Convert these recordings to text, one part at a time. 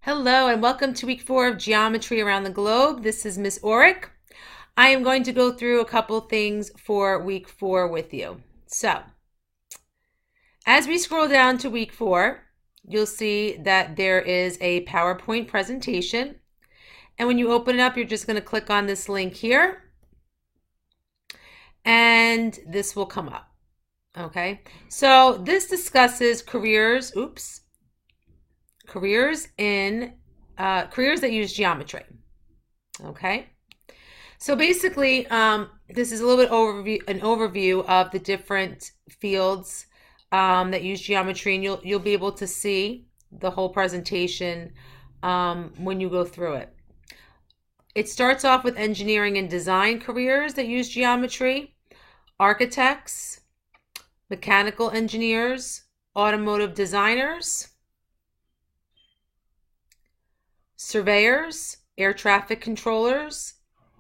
Hello and welcome to week 4 of Geometry Around the Globe. This is Miss Oric. I am going to go through a couple things for week 4 with you. So, as we scroll down to week 4, you'll see that there is a PowerPoint presentation. And when you open it up, you're just going to click on this link here. And this will come up. Okay, so this discusses careers that use geometry. Okay, so basically, this is a little bit an overview of the different fields that use geometry, and you'll be able to see the whole presentation when you go through it. It starts off with engineering and design careers that use geometry, architects, mechanical engineers, automotive designers, surveyors, air traffic controllers,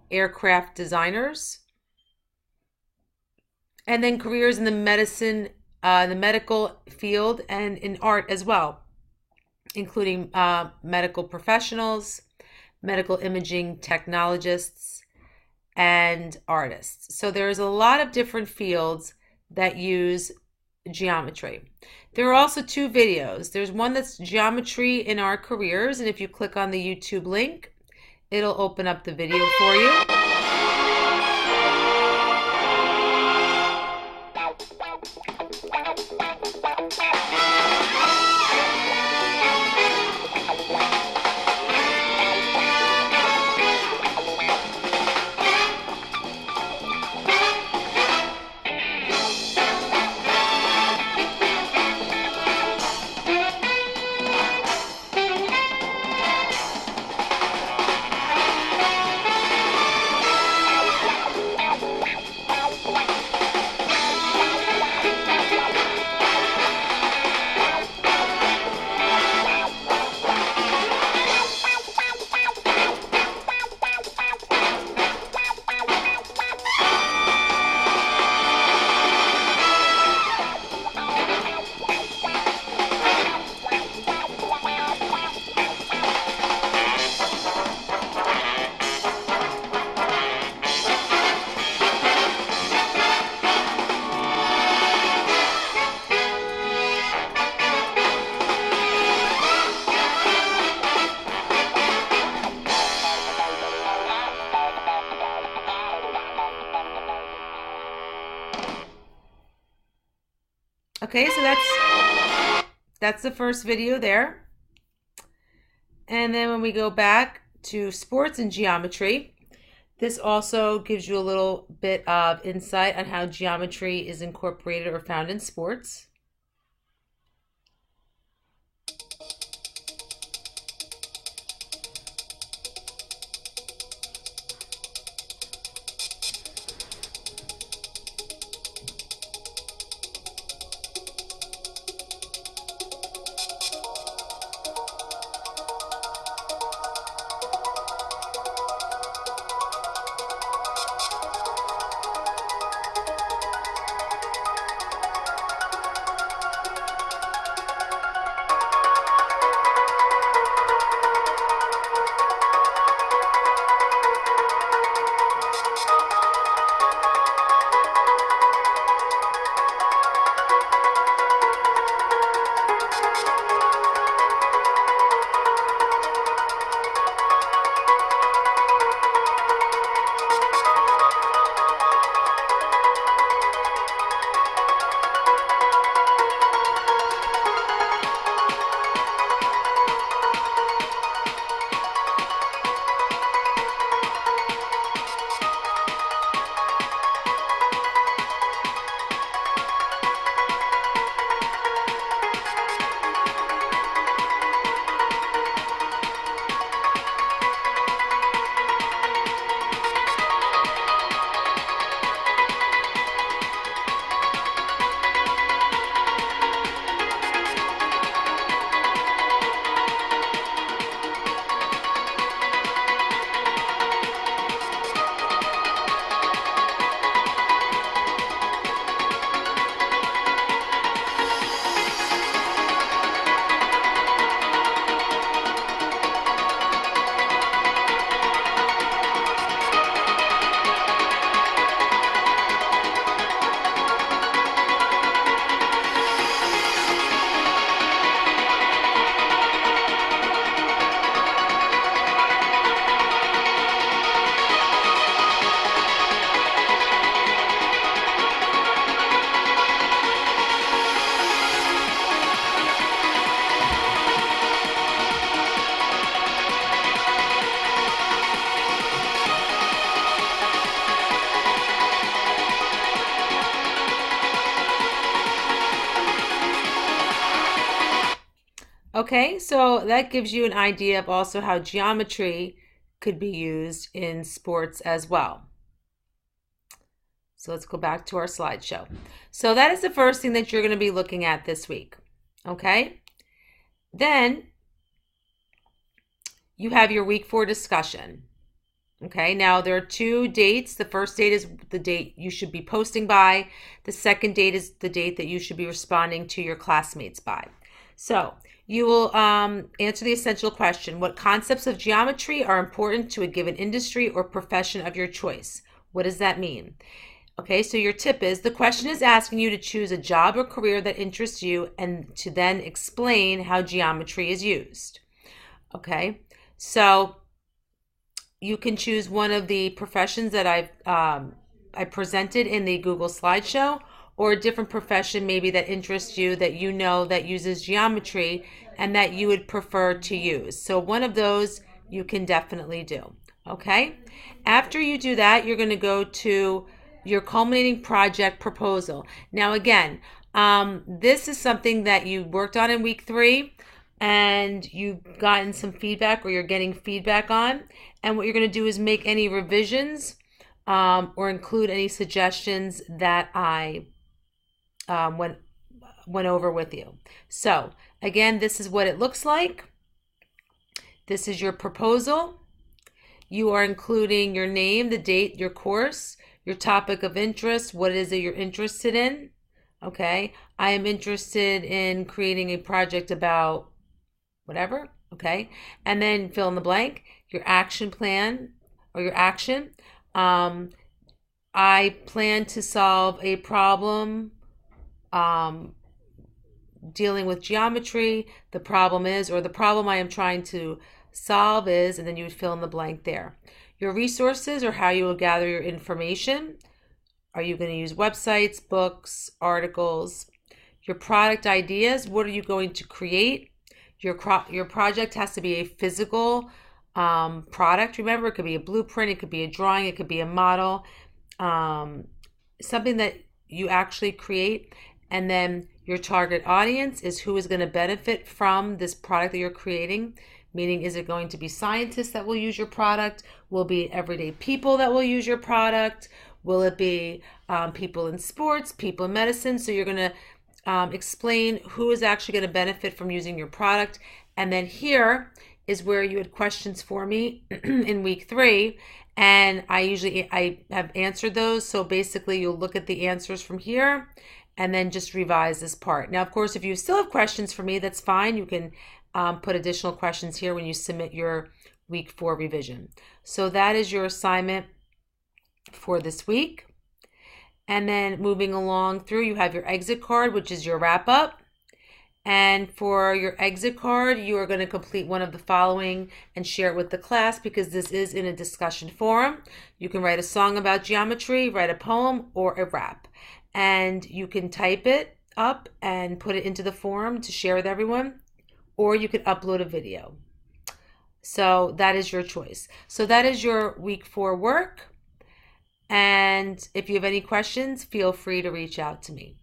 aircraft designers, and then careers in the medical field and in art as well, including medical professionals, medical imaging technologists, and artists. So there's a lot of different fields that use geometry. There are also 2 videos. There's one that's geometry in our careers, and if you click on the YouTube link, it'll open up the video for you. Okay, so that's the first video there. And then when we go back to sports and geometry, this also gives you a little bit of insight on how geometry is incorporated or found in sports. Okay, so that gives you an idea of also how geometry could be used in sports as well. So let's go back to our slideshow. So that is the first thing that you're going to be looking at this week. Okay, then you have your week 4 discussion. Okay, now there are 2 dates. The first date is the date you should be posting by. The second date is the date that you should be responding to your classmates by. So you will answer the essential question: what concepts of geometry are important to a given industry or profession of your choice? What does that mean? Okay, so your tip is the question is asking you to choose a job or career that interests you and to then explain how geometry is used. Okay, so you can choose one of the professions that I presented in the Google slideshow, or a different profession maybe that interests you, that you know that uses geometry and that you would prefer to use. So one of those you can definitely do. Okay, after you do that, you're going to go to your culminating project proposal. Now again, this is something that you worked on in week 3 and you've gotten some feedback, or you're getting feedback on, and what you're going to do is make any revisions or include any suggestions that I went over with you. So again, this is what it looks like. This is your proposal. You are including your name, the date, your course, your topic of interest, what is it you're interested in. Okay, I am interested in creating a project about whatever. Okay, and then fill in the blank, your action plan or your action. I plan to solve a problem dealing with geometry. The problem is, or the problem I am trying to solve is, and then you would fill in the blank there. Your resources, or how you will gather your information. Are you going to use websites, books, articles? Your product ideas, what are you going to create? Your project has to be a physical product. Remember, it could be a blueprint, it could be a drawing, it could be a model, something that you actually create. And then your target audience is who is going to benefit from this product that you're creating. Meaning, is it going to be scientists that will use your product? Will it be everyday people that will use your product? Will it be people in sports, people in medicine? So you're going to explain who is actually going to benefit from using your product. And then here is where you had questions for me in week 3. And I have answered those. So basically you'll look at the answers from here and then just revise this part. Now, of course, if you still have questions for me, that's fine. You can put additional questions here when you submit your week 4 revision. So that is your assignment for this week. And then moving along through, you have your exit card, which is your wrap up. And for your exit card, you are going to complete one of the following and share it with the class, because this is in a discussion forum. You can write a song about geometry, write a poem, or a rap. And you can type it up and put it into the forum to share with everyone, or you could upload a video. So that is your choice. So that is your week 4 work. And if you have any questions, feel free to reach out to me.